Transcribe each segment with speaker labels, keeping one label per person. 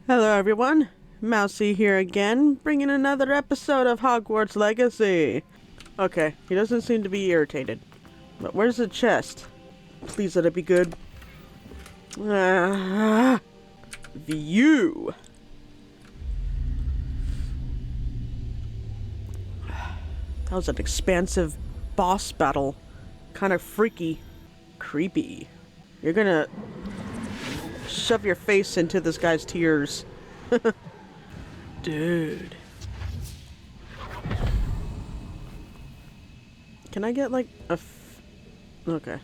Speaker 1: Hello everyone, Mousy here again, bringing another episode of Hogwarts Legacy. Okay, he doesn't seem to be irritated. But where's the chest? Please let it be good. View! That was an expansive boss battle. Kind of freaky. Creepy. You're gonna shove your face into this guy's tears. Dude. Can I get like a okay.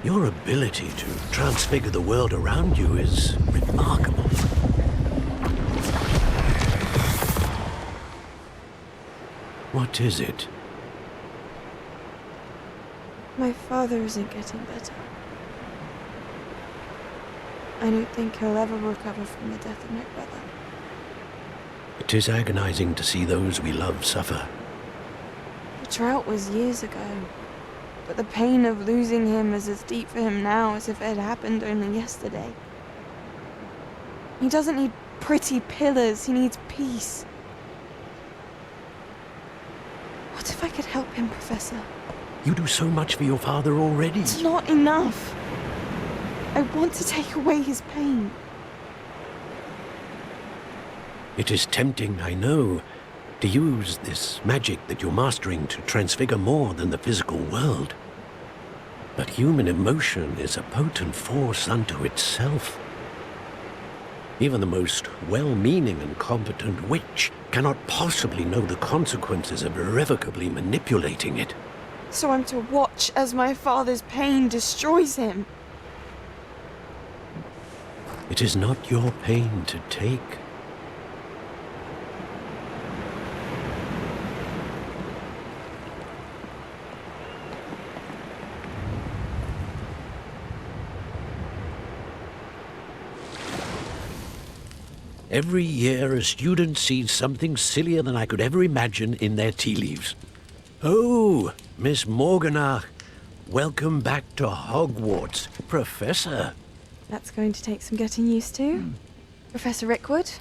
Speaker 2: Your ability to transfigure the world around you is remarkable. What is it?
Speaker 3: My father isn't getting better. I don't think he'll ever recover from the death of my brother.
Speaker 2: It is agonizing to see those we love suffer.
Speaker 3: The drought was years ago, but the pain of losing him is as deep for him now as if it had happened only yesterday. He doesn't need pretty pillars, he needs peace. What if I could help him, Professor?
Speaker 2: You do so much for your father already.
Speaker 3: It's not enough. I want to take away his pain.
Speaker 2: It is tempting, I know, to use this magic that you're mastering to transfigure more than the physical world. But human emotion is a potent force unto itself. Even the most well-meaning and competent witch cannot possibly know the consequences of irrevocably manipulating it.
Speaker 3: So I'm to watch as my father's pain destroys him.
Speaker 2: It is not your pain to take. Every year, a student sees something sillier than I could ever imagine in their tea leaves. Oh, Miss Morganach, welcome back to Hogwarts, Professor.
Speaker 3: That's going to take some getting used to. Professor Rickwood?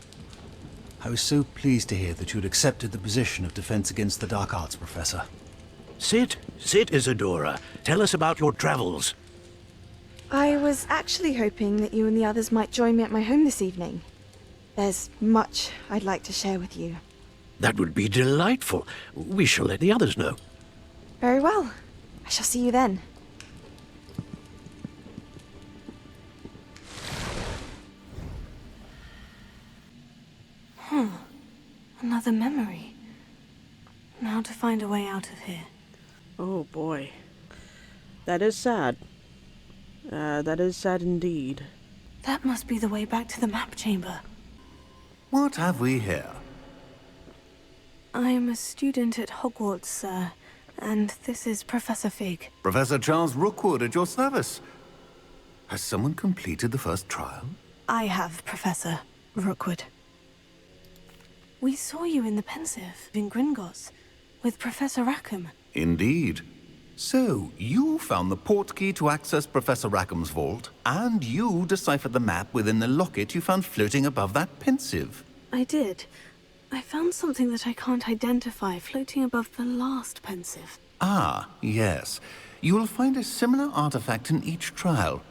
Speaker 4: I was so pleased to hear that you'd accepted the position of Defense Against the Dark Arts, Professor.
Speaker 2: Sit, Isadora. Tell us about your travels.
Speaker 3: I was actually hoping that you and the others might join me at my home this evening. There's much I'd like to share with you.
Speaker 2: That would be delightful. We shall let the others know.
Speaker 3: Very well. I shall see you then.
Speaker 5: Another memory. Now to find a way out of here.
Speaker 1: Oh boy. That is sad. That is sad indeed.
Speaker 5: That must be the way back to the map chamber.
Speaker 6: What have we here?
Speaker 5: I'm a student at Hogwarts, sir, and this is Professor Fig.
Speaker 6: Professor Charles Rookwood at your service. Has someone completed the first trial?
Speaker 5: I have, Professor Rookwood. We saw you in the Pensive in Gringotts with Professor Rackham.
Speaker 6: Indeed. So, you found the portkey to access Professor Rackham's vault, and you deciphered the map within the locket you found floating above that Pensive.
Speaker 5: I did. I found something that I can't identify floating above the last Pensive.
Speaker 6: Ah, yes. You will find a similar artifact in each trial.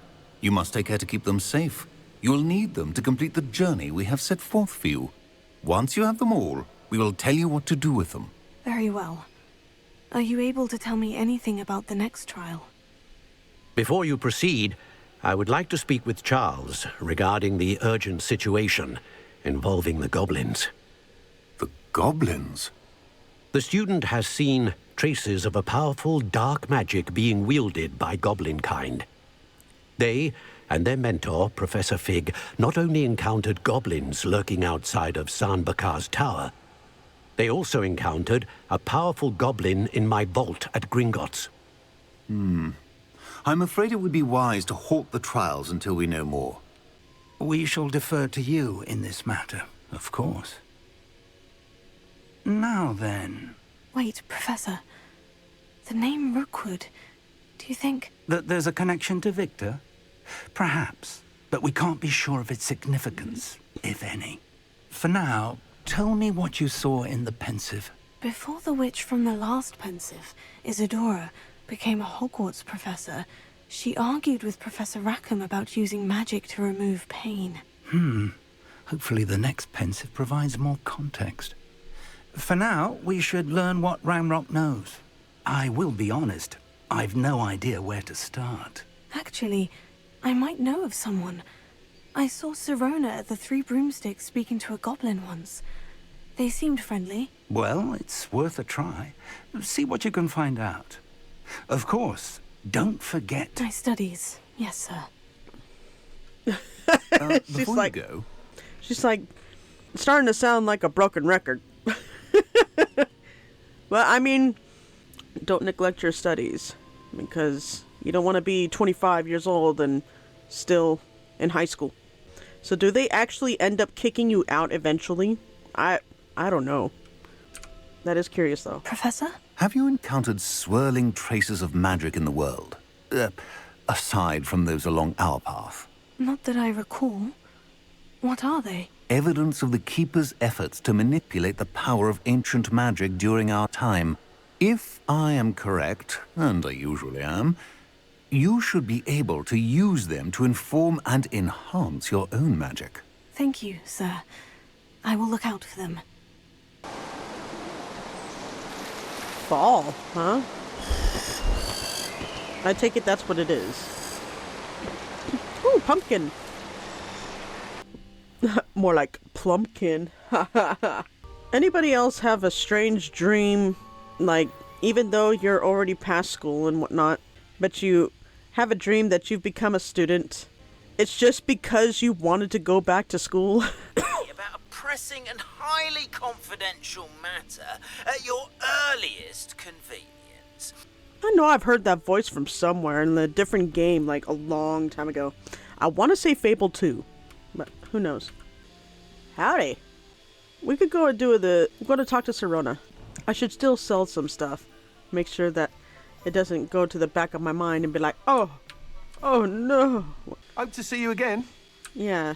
Speaker 6: You must take care to keep them safe. You will need them to complete the journey we have set forth for you. Once you have them all, we will tell you what to do with them.
Speaker 5: Very well. Are you able to tell me anything about the next trial?
Speaker 2: Before you proceed, I would like to speak with Charles regarding the urgent situation involving the goblins.
Speaker 6: The goblins?
Speaker 2: The student has seen traces of a powerful dark magic being wielded by goblin kind. They and their mentor, Professor Fig, not only encountered goblins lurking outside of San Bakar's tower, they also encountered a powerful goblin in my vault at Gringotts.
Speaker 6: I'm afraid it would be wise to halt the trials until we know more.
Speaker 7: We shall defer to you in this matter, of course. Now then,
Speaker 5: Wait, Professor. The name Rookwood. Do you think...
Speaker 7: that there's a connection to Victor? Perhaps, but we can't be sure of its significance, if any. For now, tell me what you saw in the Pensive.
Speaker 5: Before the witch from the last Pensive, Isadora, became a Hogwarts professor, she argued with Professor Rackham about using magic to remove pain.
Speaker 7: Hopefully the next Pensive provides more context. For now, we should learn what Ranrok knows. I will be honest, I've no idea where to start.
Speaker 5: Actually, I might know of someone. I saw Sirona at the Three Broomsticks speaking to a goblin once. They seemed friendly.
Speaker 7: Well, it's worth a try. See what you can find out. Of course, don't forget...
Speaker 5: My studies. Yes, sir.
Speaker 6: Before you go,
Speaker 1: She's like starting to sound like a broken record. But I mean, don't neglect your studies, because you don't want to be 25 years old and still in high school. So do they actually end up kicking you out eventually? I don't know. That is curious though.
Speaker 5: Professor?
Speaker 6: have you encountered swirling traces of magic in the world? Aside from those along our path.
Speaker 5: Not that I recall. What are they?
Speaker 6: Evidence of the Keeper's efforts to manipulate the power of ancient magic during our time. If I am correct, and I usually am, you should be able to use them to inform and enhance your own magic.
Speaker 5: Thank you, sir. I will look out for them.
Speaker 1: Fall, huh? I take it that's what it is. Ooh, pumpkin. More like plumpkin. Anybody else have a strange dream, like, even though you're already past school and whatnot, but you have a dream that you've become a student? It's just because you wanted to go back to school?
Speaker 8: About a pressing and highly confidential matter at your earliest convenience.
Speaker 1: I know I've heard that voice from somewhere in a different game, like a long time ago. I want to say Fable 2, but who knows? Howdy. We could go and go to talk to Sirona. I should still sell some stuff. Make sure that it doesn't go to the back of my mind and be like, oh no.
Speaker 9: Hope to see you again.
Speaker 1: Yeah,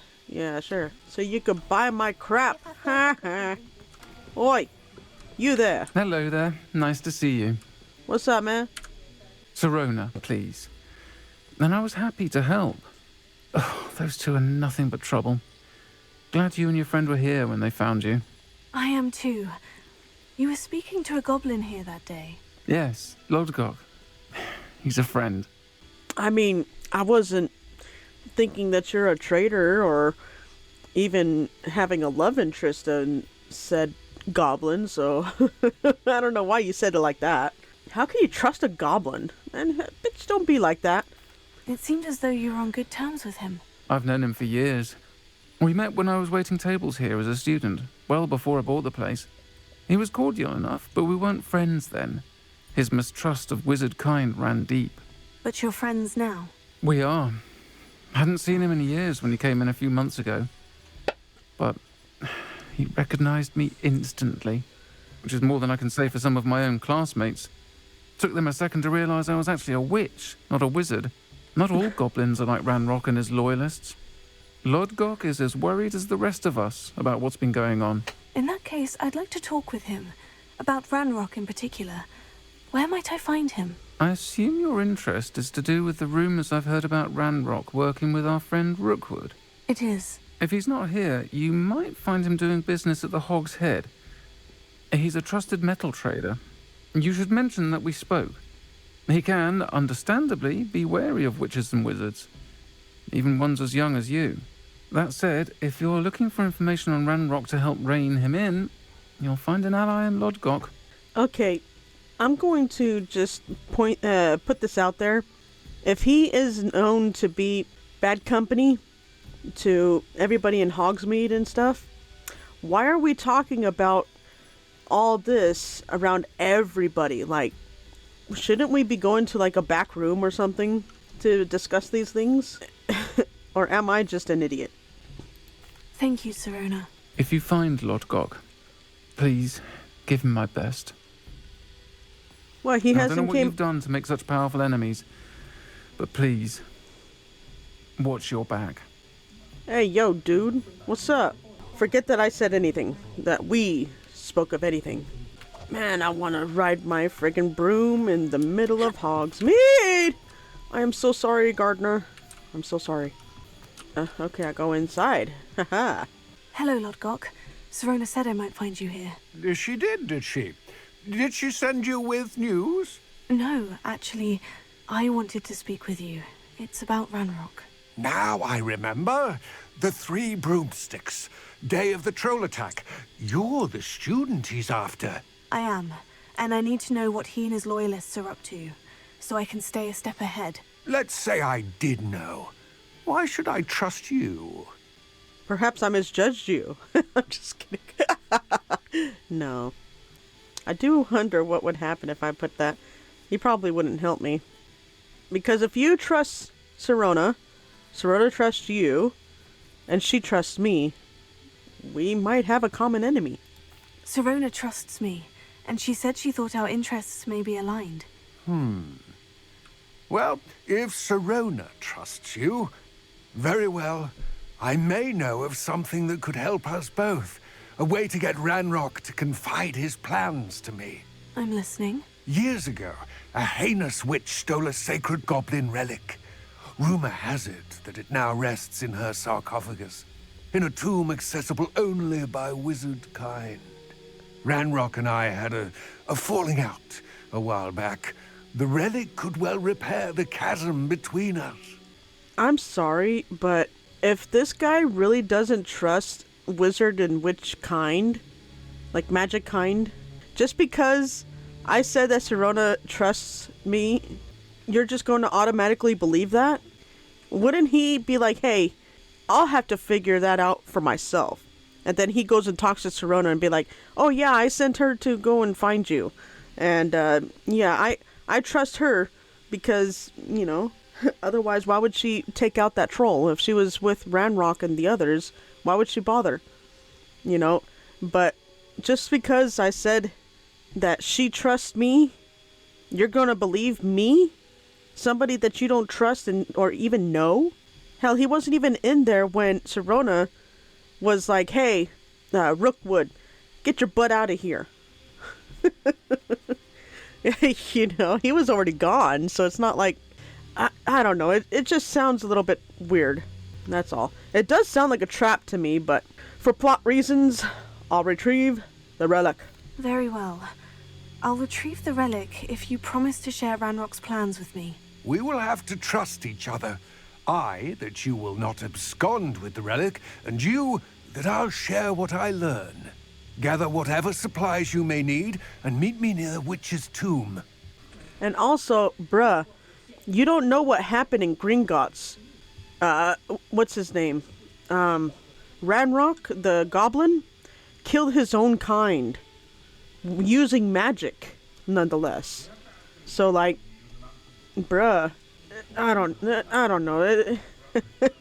Speaker 1: sure. So you could buy my crap. Oi, you there.
Speaker 9: Hello there. Nice to see you.
Speaker 1: What's up, man?
Speaker 9: Sirona, please. And I was happy to help. Oh, those two are nothing but trouble. Glad you and your friend were here when they found you.
Speaker 5: I am too. You were speaking to a goblin here that day.
Speaker 9: Yes, Lodgok. He's a friend.
Speaker 1: I mean, I wasn't thinking that you're a traitor or even having a love interest in said goblin, so I don't know why you said it like that. How can you trust a goblin? And bitch, don't be like that.
Speaker 5: It seemed as though you were on good terms with him.
Speaker 9: I've known him for years. We met when I was waiting tables here as a student, well before I bought the place. He was cordial enough, but we weren't friends then. His mistrust of wizard kind ran deep.
Speaker 5: But you're friends now.
Speaker 9: We are. Hadn't seen him in years when he came in a few months ago. But he recognized me instantly, which is more than I can say for some of my own classmates. Took them a second to realize I was actually a witch, not a wizard. Not all goblins are like Ranrok and his loyalists. Lodgok is as worried as the rest of us about what's been going on.
Speaker 5: In that case, I'd like to talk with him. About Ranrok in particular. Where might I find him?
Speaker 9: I assume your interest is to do with the rumors I've heard about Ranrok working with our friend Rookwood.
Speaker 5: It is.
Speaker 9: If he's not here, you might find him doing business at the Hog's Head. He's a trusted metal trader. You should mention that we spoke. He can, understandably, be wary of witches and wizards. Even ones as young as you. That said, if you're looking for information on Ranrok to help rein him in, you'll find an ally in Lodgok.
Speaker 1: Okay, I'm going to just put this out there. If he is known to be bad company to everybody in Hogsmeade and stuff, why are we talking about all this around everybody? Like, shouldn't we be going to like a back room or something to discuss these things? Or am I just an idiot?
Speaker 5: Thank you, Sirona.
Speaker 9: If you find Lodgok, please give him my best.
Speaker 1: Well, he
Speaker 9: I don't
Speaker 1: hasn't
Speaker 9: know what
Speaker 1: came.
Speaker 9: you've done to make such powerful enemies, but please, watch your back.
Speaker 1: Hey, yo, dude. What's up? Forget that I said anything. That we spoke of anything. Man, I want to ride my friggin' broom in the middle of Hogsmeade! I am so sorry, Gardener. I'm so sorry. Okay, I go inside. Haha.
Speaker 5: Hello, Lodgok. Serona said I might find you here.
Speaker 10: She did she? Did she send you with news?
Speaker 5: No, actually, I wanted to speak with you. It's about Ranrok.
Speaker 10: Now I remember. The 3 broomsticks. Day of the troll attack. You're the student he's after.
Speaker 5: I am, and I need to know what he and his loyalists are up to, so I can stay a step ahead.
Speaker 10: Let's say I did know. Why should I trust you?
Speaker 1: Perhaps I misjudged you. I'm just kidding. No. I do wonder what would happen if I put that. He probably wouldn't help me. Because if you trust Serona, Serona trusts you, and she trusts me, we might have a common enemy.
Speaker 5: Serona trusts me, and she said she thought our interests may be aligned.
Speaker 10: Well, if Serona trusts you, very well. I may know of something that could help us both. A way to get Ranrok to confide his plans to me.
Speaker 5: I'm listening.
Speaker 10: Years ago, a heinous witch stole a sacred goblin relic. Rumor has it that it now rests in her sarcophagus, in a tomb accessible only by wizard kind. Ranrok and I had a falling out a while back. The relic could well repair the chasm between us.
Speaker 1: I'm sorry, but if this guy really doesn't trust wizard and witch kind, like magic kind, just because I said that Serona trusts me, you're just going to automatically believe that? Wouldn't he be like, hey, I'll have to figure that out for myself? And then he goes and talks to Serona and be like, oh yeah, I sent her to go and find you. And yeah, I trust her because, you know, otherwise why would she take out that troll? If she was with Ranrok and the others, why would she bother? You know, but just because I said that she trusts me, you're gonna believe me? Somebody that you don't trust or even know? Hell, he wasn't even in there when Serona was like, hey, Rookwood, get your butt out of here. You know, he was already gone, so it's not like, I don't know, it just sounds a little bit weird. That's all. It does sound like a trap to me, but for plot reasons, I'll retrieve the relic.
Speaker 5: Very well. I'll retrieve the relic if you promise to share Ranrock's plans with me.
Speaker 10: We will have to trust each other. I, that you will not abscond with the relic, and you, that I'll share what I learn. Gather whatever supplies you may need, and meet me near the witch's tomb.
Speaker 1: And also, bruh, you don't know what happened in Gringotts. What's his name? Ranrok, the Goblin, killed his own kind. Using magic, nonetheless. So, like, bruh, I don't know.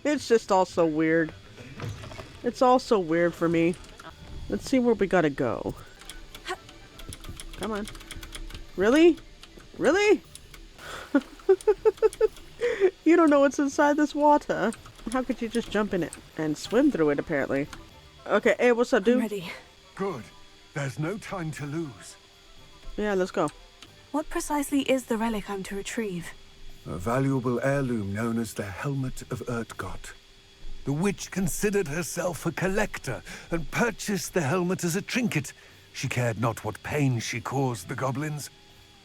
Speaker 1: It's just all so weird. It's all so weird for me. Let's see where we gotta go. Come on. Really? Really? You don't know what's inside this water. How could you just jump in it and swim through it, apparently? Okay, hey, what's up, dude?
Speaker 5: I'm ready.
Speaker 10: Good. There's no time to lose.
Speaker 1: Yeah, let's go.
Speaker 5: What precisely is the relic I'm to retrieve?
Speaker 10: A valuable heirloom known as the Helmet of Urtgott. The witch considered herself a collector and purchased the helmet as a trinket. She cared not what pain she caused the goblins.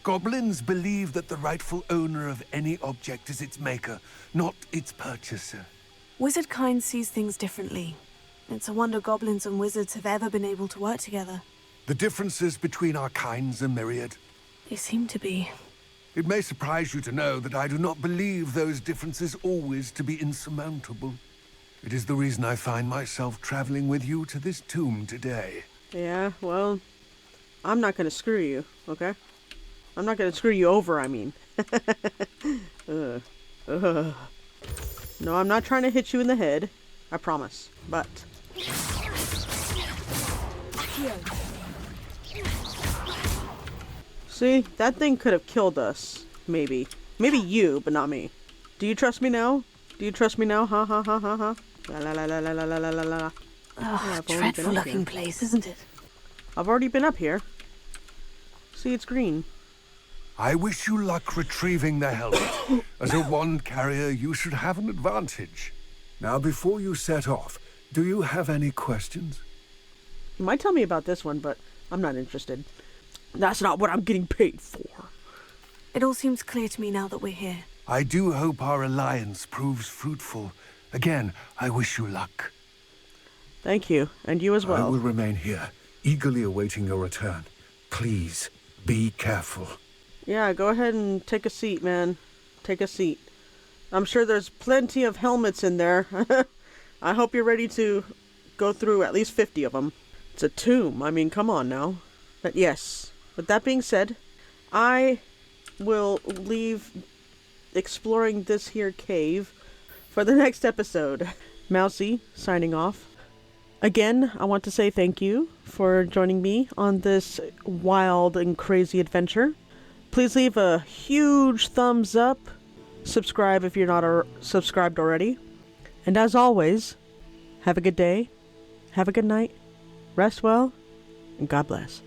Speaker 10: Goblins believe that the rightful owner of any object is its maker, not its purchaser.
Speaker 5: Wizard kind sees things differently. It's a wonder goblins and wizards have ever been able to work together.
Speaker 10: The differences between our kinds are myriad.
Speaker 5: They seem to be.
Speaker 10: It may surprise you to know that I do not believe those differences always to be insurmountable. It is the reason I find myself traveling with you to this tomb today.
Speaker 1: Yeah, well, I'm not gonna screw you, okay? I'm not gonna screw you over, I mean. No, I'm not trying to hit you in the head. I promise. But... See, that thing could have killed us. Maybe. Maybe you, but not me. Do you trust me now? Do you trust me now? Ha ha ha ha ha. La la la la la la la la la.
Speaker 5: Oh, dreadful looking place, isn't it?
Speaker 1: I've already been up here. See, it's green.
Speaker 10: I wish you luck retrieving the helmet. As a wand carrier, you should have an advantage. Now, before you set off, do you have any questions?
Speaker 1: You might tell me about this one, but I'm not interested. That's not what I'm getting paid for.
Speaker 5: It all seems clear to me now that we're here.
Speaker 10: I do hope our alliance proves fruitful. Again, I wish you luck.
Speaker 1: Thank you, and you as well.
Speaker 10: I will remain here, eagerly awaiting your return. Please, be careful.
Speaker 1: Yeah, go ahead and take a seat, man. Take a seat. I'm sure there's plenty of helmets in there. I hope you're ready to go through at least 50 of them. It's a tomb. I mean, come on now. But yes, with that being said, I will leave exploring this here cave for the next episode. Mousy, signing off. Again, I want to say thank you for joining me on this wild and crazy adventure. Please leave a huge thumbs up. Subscribe if you're not subscribed already. And as always, have a good day, have a good night, rest well, and God bless.